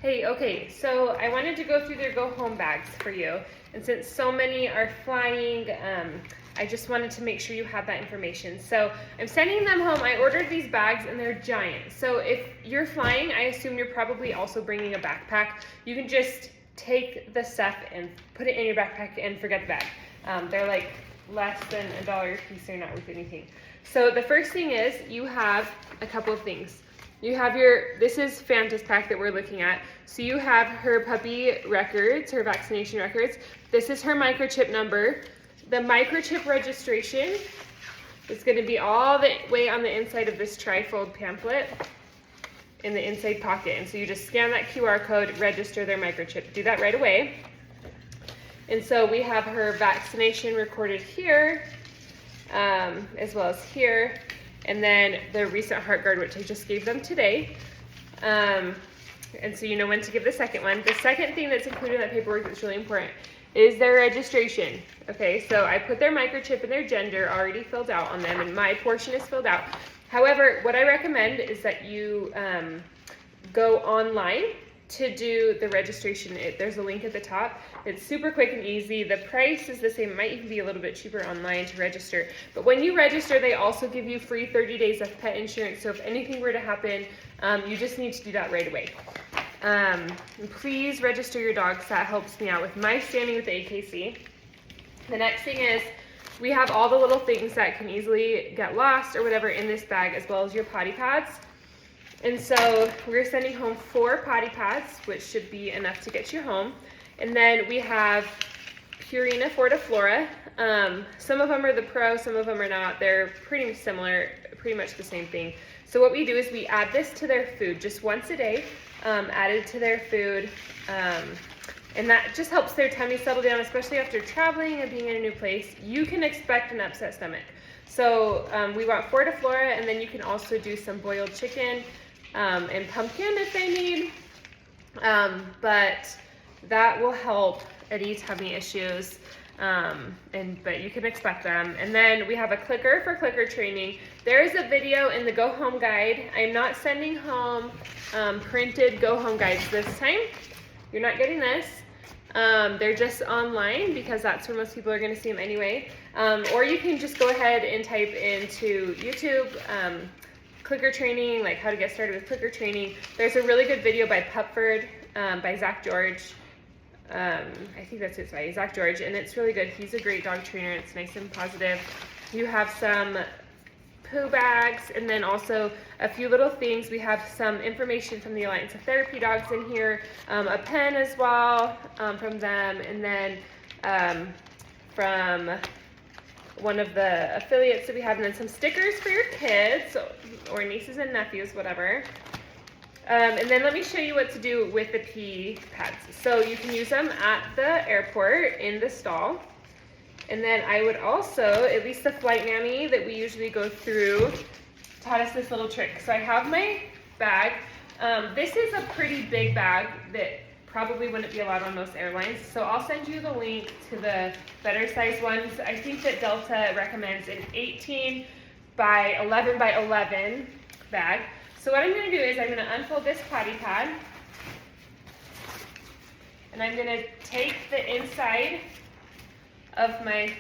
Hey, okay, so I wanted to go through their go home bags for you. And since so many are flying, I just wanted to make sure you have that information. So I'm sending them home. I ordered these bags and they're giant. So if you're flying, I assume you're probably also bringing a backpack. You can just take the stuff and put it in your backpack and forget the bag. They're like less than $1 a piece. They're not worth anything. So the first thing is you have a couple of things. You have this is Fanta's pack that we're looking at. So you have her puppy records, her vaccination records. This is her microchip number. The microchip registration is going to be all the way on the inside of this trifold pamphlet in the inside pocket. And so you just scan that QR code, register their microchip. Do that right away. And so we have her vaccination recorded here, as well as here. And then the recent Heartgard, which I just gave them today. And so you know when to give the second one. The second thing that's included in that paperwork that's really important is their registration. Okay, so I put their microchip and their gender already filled out on them, and my portion is filled out. However, what I recommend is that you go online to do the registration. There's a link at the top. It's super quick and easy. The price is the same. It might even be a little bit cheaper online to register. But when you register, they also give you free 30 days of pet insurance. So if anything were to happen, you just need to do that right away. And please register your dogs. That helps me out with my standing with the AKC. The next thing is we have all the little things that can easily get lost or whatever in this bag, as well as your potty pads. And so we're sending home 4 potty pads, which should be enough to get you home. And then we have Purina Fortiflora. Some of them are the Pro, some of them are not. They're pretty similar, pretty much the same thing. So what we do is we add this to their food just once a day, added to their food. And that just helps their tummy settle down, especially after traveling and being in a new place. You can expect an upset stomach. So we want Fortiflora, and then you can also do some boiled chicken and pumpkin if they need. But that will help any tummy issues. But you can expect them. And then we have a clicker for clicker training. There is a video in the Go Home Guide. I'm not sending home printed Go Home Guides this time. You're not getting this. They're just online because that's where most people are going to see them anyway. Or you can just go ahead and type into YouTube clicker training, like how to get started with clicker training. There's a really good video by Pupford, by Zach George. I think that's it, by Zach George, and it's really good. He's a great dog trainer. It's nice and positive. You have some poo bags, and then also a few little things. We have some information from the Alliance of Therapy Dogs in here, a pen as well from them, and then from one of the affiliates that we have, and then some stickers for your kids or nieces and nephews, whatever. And then let me show you what to do with the pee pads. So you can use them at the airport in the stall. And then I would also, at least the flight nanny that we usually go through, taught us this little trick. So I have my bag. This is a pretty big bag that probably wouldn't be allowed on most airlines. So I'll send you the link to the better size ones. I think that Delta recommends an 18 by 11 by 11 bag. So what I'm going to do is I'm going to unfold this potty pad. And I'm going to take the inside of my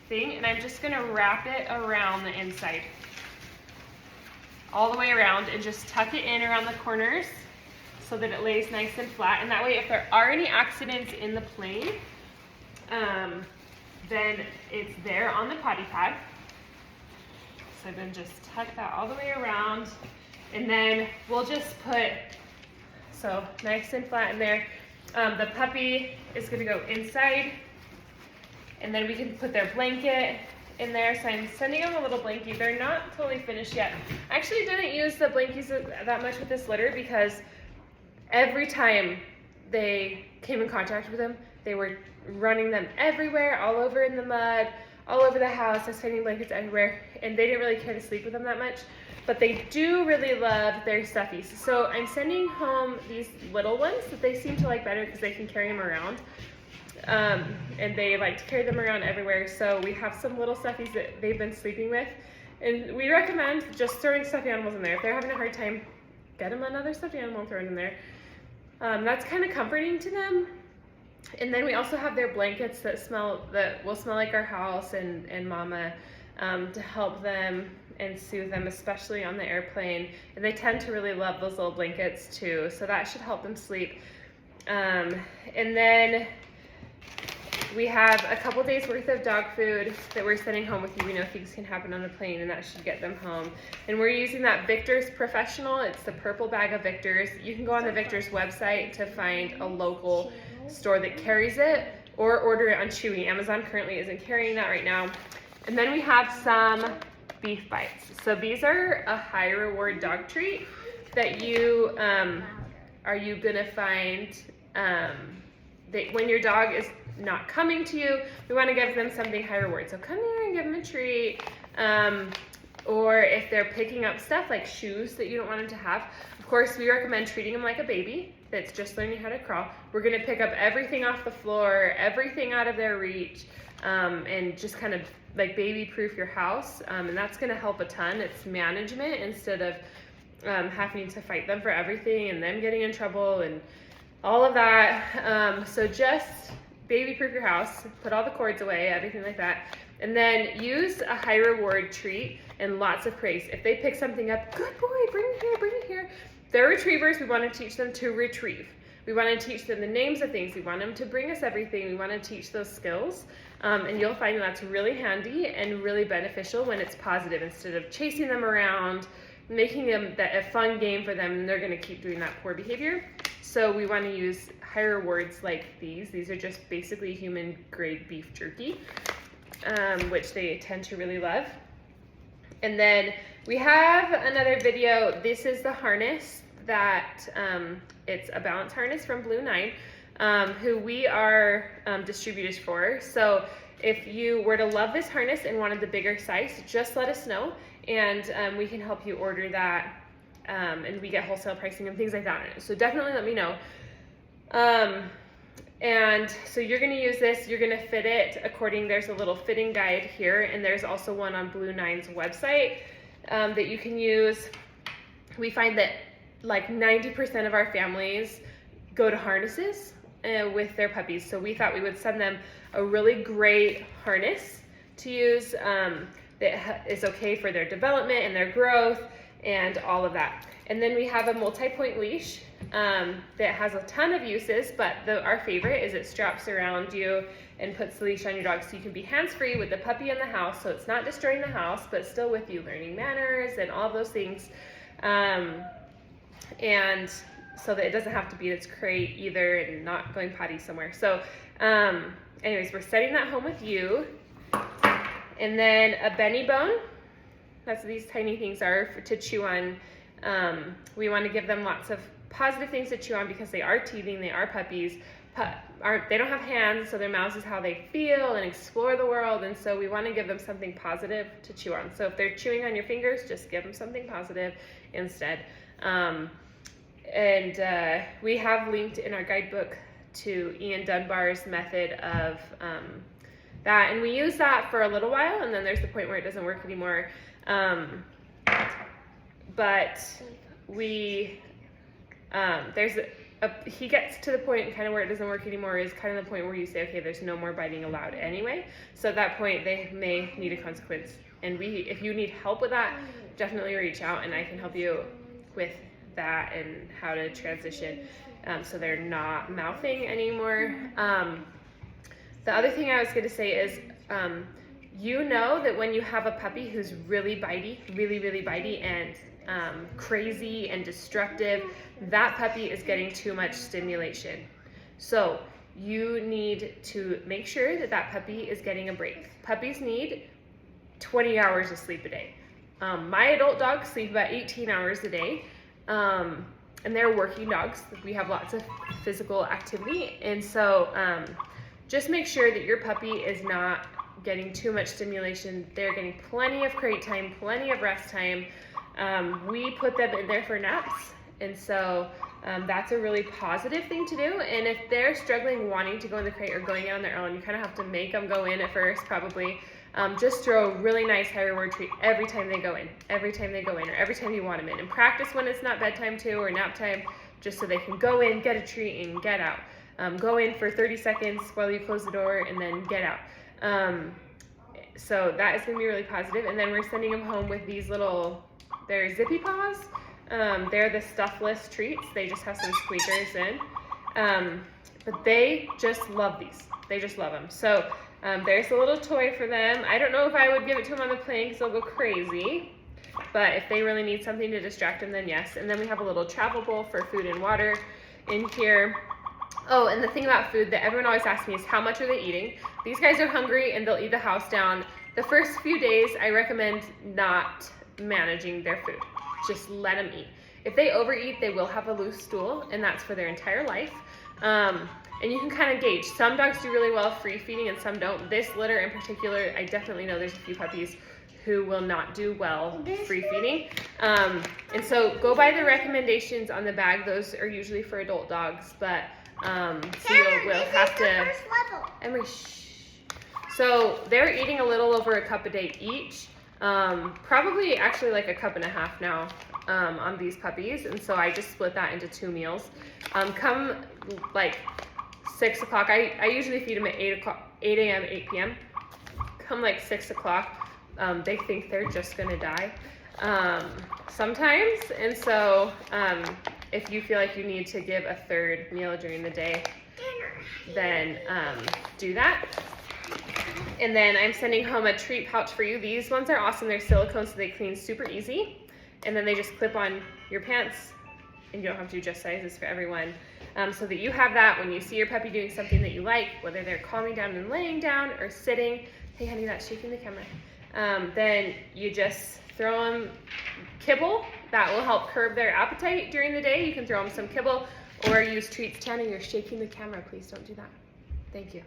thing, and I'm just going to wrap it around the inside. All the way around, and just tuck it in around the corners so that it lays nice and flat. And that way, if there are any accidents in the plane, then it's there on the potty pad. So then just tuck that all the way around. And then we'll just put, so nice and flat in there. The puppy is going to go inside. And then we can put their blanket in there. So I'm sending them a little blankie. They're not totally finished yet. I actually didn't use the blankies that much with this litter because every time they came in contact with them, they were running them everywhere, all over in the mud, all over the house. I was finding blankets everywhere, and they didn't really care to sleep with them that much. But they do really love their stuffies. So I'm sending home these little ones that they seem to like better because they can carry them around. And they like to carry them around everywhere. So we have some little stuffies that they've been sleeping with. And we recommend just throwing stuffed animals in there. If they're having a hard time, get them another stuffed animal and throw it in there. That's kind of comforting to them. And then we also have their blankets that will smell like our house and mama, to help them and soothe them, especially on the airplane. And they tend to really love those little blankets too, so that should help them sleep. And then we have a couple days worth of dog food that we're sending home with you. We know things can happen on the plane, and that should get them home. And we're using that Victor's Professional. It's the purple bag of Victor's. You can go on the Victor's website to find a local store that carries it, or order it on Chewy. Amazon currently isn't carrying that right now. And then we have some beef bites. So these are a high reward dog treat that you are you gonna find that when your dog is not coming to you, we want to give them something high reward. So come here and give them a treat. Or if they're picking up stuff like shoes that you don't want them to have, of course we recommend treating them like a baby that's just learning how to crawl. We're going to pick up everything off the floor, everything out of their reach, and just kind of like baby proof your house. And that's going to help a ton. It's management instead of having to fight them for everything and them getting in trouble and all of that. So just baby proof your house, put all the cords away, everything like that. And then use a high reward treat and lots of praise. If they pick something up, good boy, bring it here, bring it here. They're retrievers. We want to teach them to retrieve. We want to teach them the names of things. We want them to bring us everything. We want to teach those skills. And you'll find that's really handy and really beneficial when it's positive, instead of chasing them around, making them a fun game for them, and they're going to keep doing that poor behavior. So we want to use higher rewards like these. These are just basically human grade beef jerky, which they tend to really love. And then we have another video. This is the harness that it's a balance harness from Blue 9, who we are distributors for. So if you were to love this harness and wanted the bigger size, just let us know, and we can help you order that. And we get wholesale pricing and things like that. So definitely let me know. And so you're going to use this, you're going to fit it according, there's a little fitting guide here, and there's also one on Blue 9's website that you can use. We find that like 90% of our families go to harnesses with their puppies, so we thought we would send them a really great harness to use that is okay for their development and their growth and all of that. And then we have a multi-point leash that has a ton of uses, but our favorite is it straps around you and puts the leash on your dog so you can be hands-free with the puppy in the house, so it's not destroying the house, but still with you learning manners and all those things. And so that it doesn't have to be in its crate either and not going potty somewhere. So anyways, we're setting that home with you. And then a Benny Bone. That's what these tiny things are to chew on. We want to give them lots of positive things to chew on because they are teething, they are puppies. They don't have hands, so their mouths is how they feel and explore the world, and so we want to give them something positive to chew on. So if they're chewing on your fingers, just give them something positive instead. We have linked in our guidebook to Ian Dunbar's method of that, and we use that for a little while, and then there's the point where it doesn't work anymore. But we he gets to the point kind of where it doesn't work anymore is kind of the point where you say, okay, there's no more biting allowed anyway. So at that point, they may need a consequence. And if you need help with that, definitely reach out and I can help you with that and how to transition so they're not mouthing anymore. The other thing I was going to say is, you know that when you have a puppy who's really bitey, really bitey and crazy and destructive, that puppy is getting too much stimulation. So you need to make sure that that puppy is getting a break. Puppies need 20 hours of sleep a day. My adult dogs sleep about 18 hours a day, and they're working dogs. We have lots of physical activity, and so just make sure that your puppy is not getting too much stimulation. They're getting plenty of crate time, plenty of rest time. We put them in there for naps, and so that's a really positive thing to do. And if they're struggling wanting to go in the crate or going out on their own, you kind of have to make them go in at first, probably. Just throw a really nice high reward treat every time they go in, or every time you want them in. And practice when it's not bedtime too or nap time. just so they can go in, get a treat, and get out. Go in for 30 seconds while you close the door and then get out. So that is going to be really positive. And then we're sending them home with these little, they're Zippy Paws. They're the stuffless treats. They just have some squeakers in. But they just love these. They just love them. So there's a little toy for them. I don't know if I would give it to them on the plane because they'll go crazy. But if they really need something to distract them, then yes. And then we have a little travel bowl for food and water in here. Oh, and the thing about food that everyone always asks me is how much are they eating? These guys are hungry and they'll eat the house down. The first few days, I recommend not managing their food. Just let them eat. If they overeat, they will have a loose stool, and that's for their entire life. And you can kind of gauge. Some dogs do really well free feeding and some don't. This litter in particular, I definitely know there's a few puppies who will not do well free feeding. And so go by the recommendations on the bag. Those are usually for adult dogs, but Theo will have to. Emery, shh. So they're eating a little over a cup a day each. Probably actually like a cup and a half now on these puppies. And so I just split that into 2 meals. Come like 6 o'clock. I usually feed them at 8 a.m., 8 p.m. Come like 6 o'clock. They think they're just gonna die sometimes. And so if you feel like you need to give a 3rd meal during the day, then do that. And then I'm sending home a treat pouch for you. These ones are awesome. They're silicone, so they clean super easy. And then they just clip on your pants, and you don't have to adjust sizes for everyone. So that you have that when you see your puppy doing something that you like, whether they're calming down and laying down or sitting. Hey, honey, that's shaking the camera. Then you just throw them kibble. That will help curb their appetite during the day. You can throw them some kibble or use treats. Tanner, you're shaking the camera. Please don't do that. Thank you.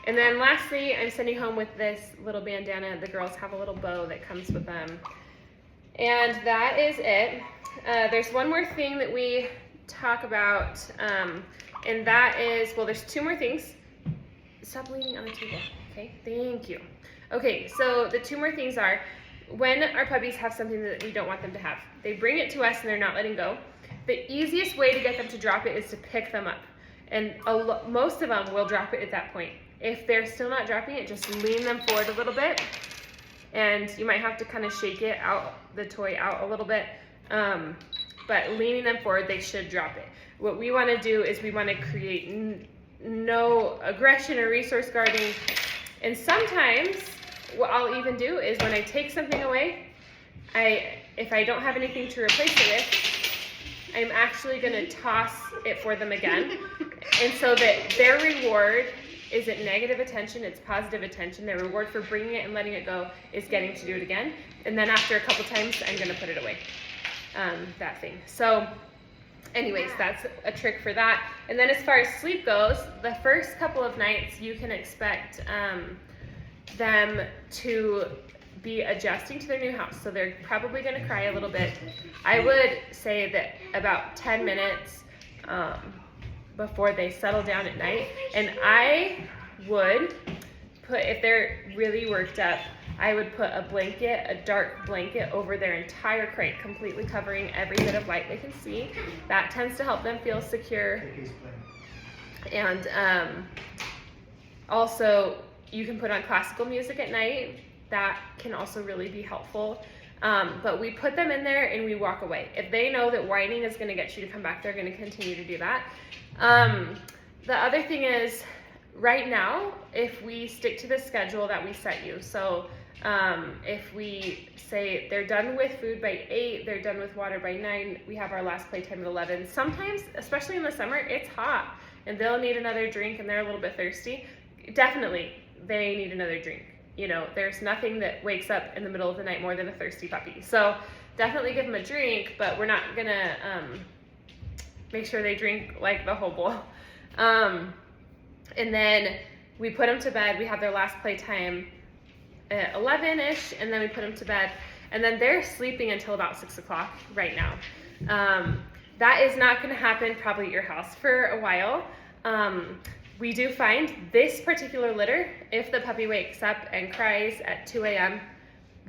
And then lastly, I'm sending home with this little bandana. The girls have a little bow that comes with them. And that is it. There's one more thing that we talk about, and that is, well, there's 2 more things. Stop leaning on the table. Okay, thank you. Okay, so the 2 more things are, when our puppies have something that we don't want them to have, they bring it to us and they're not letting go. The easiest way to get them to drop it is to pick them up. And most of them will drop it at that point. If they're still not dropping it, just lean them forward a little bit. And you might have to kind of shake it out, the toy out a little bit. But leaning them forward, they should drop it. What we want to do is we want to create no aggression or resource guarding. And sometimes what I'll even do is when I take something away, if I don't have anything to replace it with, I'm actually going to toss it for them again. And so that their reward isn't negative attention, it's positive attention. Their reward for bringing it and letting it go is getting to do it again. And then after a couple times, I'm going to put it away, that thing. So anyways, that's a trick for that. And then as far as sleep goes, the first couple of nights you can expect them to be adjusting to their new house. So they're probably going to cry a little bit. I would say that about 10 minutes before they settle down at night. And I would put, if they're really worked up, I would put a blanket, a dark blanket over their entire crate, completely covering every bit of light they can see. That tends to help them feel secure. And also, you can put on classical music at night. That can also really be helpful. But we put them in there and we walk away. If they know that whining is going to get you to come back, they're going to continue to do that. The other thing is, right now, if we stick to the schedule that we set you, so if we say they're done with food by 8, they're done with water by 9, we have our last playtime at 11. Sometimes, especially in the summer, it's hot and they'll need another drink and they're a little bit thirsty. Definitely, they need another drink. You know, there's nothing that wakes up in the middle of the night more than a thirsty puppy. So definitely give them a drink, but we're not gonna make sure they drink like the whole bowl. And then we put them to bed. We have their last playtime at 11-ish, and then we put them to bed. And then they're sleeping until about 6 o'clock right now. That is not gonna happen probably at your house for a while. We do find this particular litter, if the puppy wakes up and cries at 2 a.m.,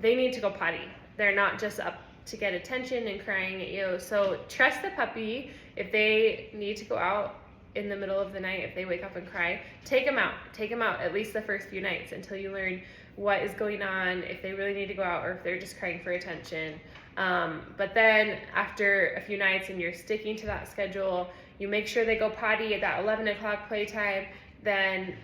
they need to go potty. They're not just up to get attention and crying at you. So trust the puppy. If they need to go out in the middle of the night, if they wake up and cry, take them out. Take them out at least the first few nights until you learn what is going on, if they really need to go out or if they're just crying for attention. But then after a few nights and you're sticking to that schedule, you make sure they go potty at that 11 o'clock playtime, then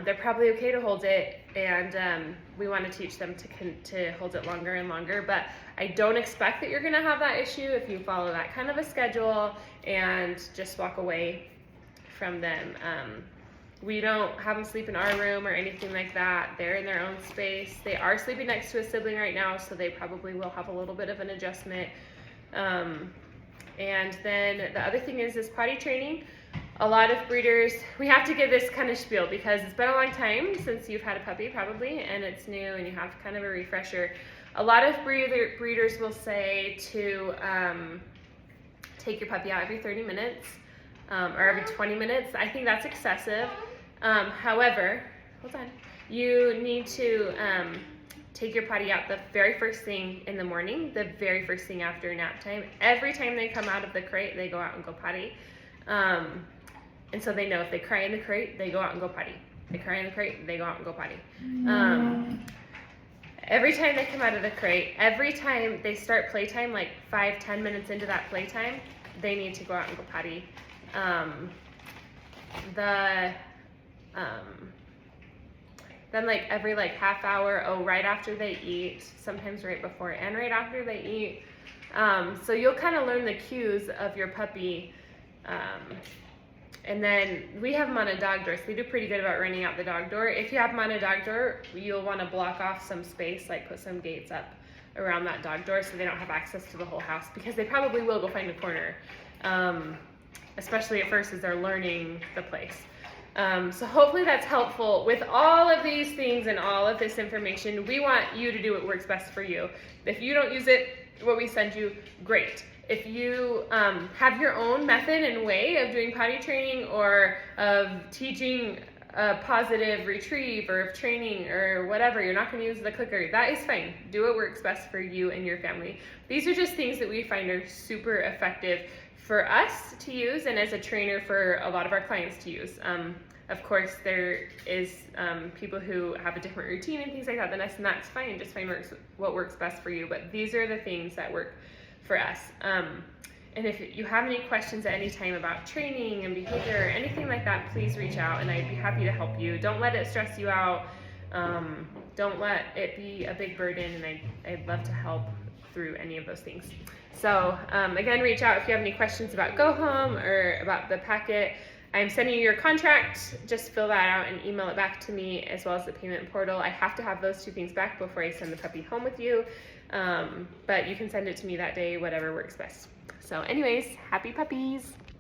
they're probably okay to hold it, and we want to teach them to hold it longer and longer. But I don't expect that you're going to have that issue if you follow that kind of a schedule and just walk away from them. We don't have them sleep in our room or anything like that. They're in their own space. They are sleeping next to a sibling right now, so they probably will have a little bit of an adjustment. And then the other thing is this potty training. A lot of breeders, we have to give this kind of spiel because it's been a long time since you've had a puppy probably, and it's new and you have kind of a refresher. A lot of breeders will say to take your puppy out every 30 minutes or every 20 minutes. I think that's excessive. However, hold on, you need to take your potty out the very first thing in the morning, the very first thing after nap time. Every time they come out of the crate, they go out and go potty. And so they know if they cry in the crate, they go out and go potty. They cry in the crate, they go out and go potty. Every time they come out of the crate, every time they start playtime, like 5-10 minutes into that playtime, they need to go out and go potty. Then like every like half hour, right after they eat, sometimes right before and right after they eat. So you'll kind of learn the cues of your puppy. And then we have them on a dog door, so they do pretty good about running out the dog door. If you have them on a dog door, you'll want to block off some space, like put some gates up around that dog door so they don't have access to the whole house, because they probably will go find a corner, especially at first as they're learning the place. So hopefully that's helpful. With all of these things and all of this information, we want you to do what works best for you. If you don't use it, what we send you, great. If you have your own method and way of doing potty training or of teaching a positive retrieve or of training or whatever, you're not going to use the clicker, that is fine. Do what works best for you and your family. These are just things that we find are super effective for us to use and as a trainer for a lot of our clients to use. Of course, there is people who have a different routine and things like that than us, and that's fine. Just find what works best for you. But these are the things that work for us. And if you have any questions at any time about training and behavior or anything like that, please reach out and I'd be happy to help you. Don't let it stress you out. Don't let it be a big burden, and I'd love to help through any of those things. So again, reach out if you have any questions about Go Home or about the packet. I'm sending you your contract. Just fill that out and email it back to me, as well as the payment portal. I have to have those two things back before I send the puppy home with you. But you can send it to me that day, whatever works best. So anyways, happy puppies.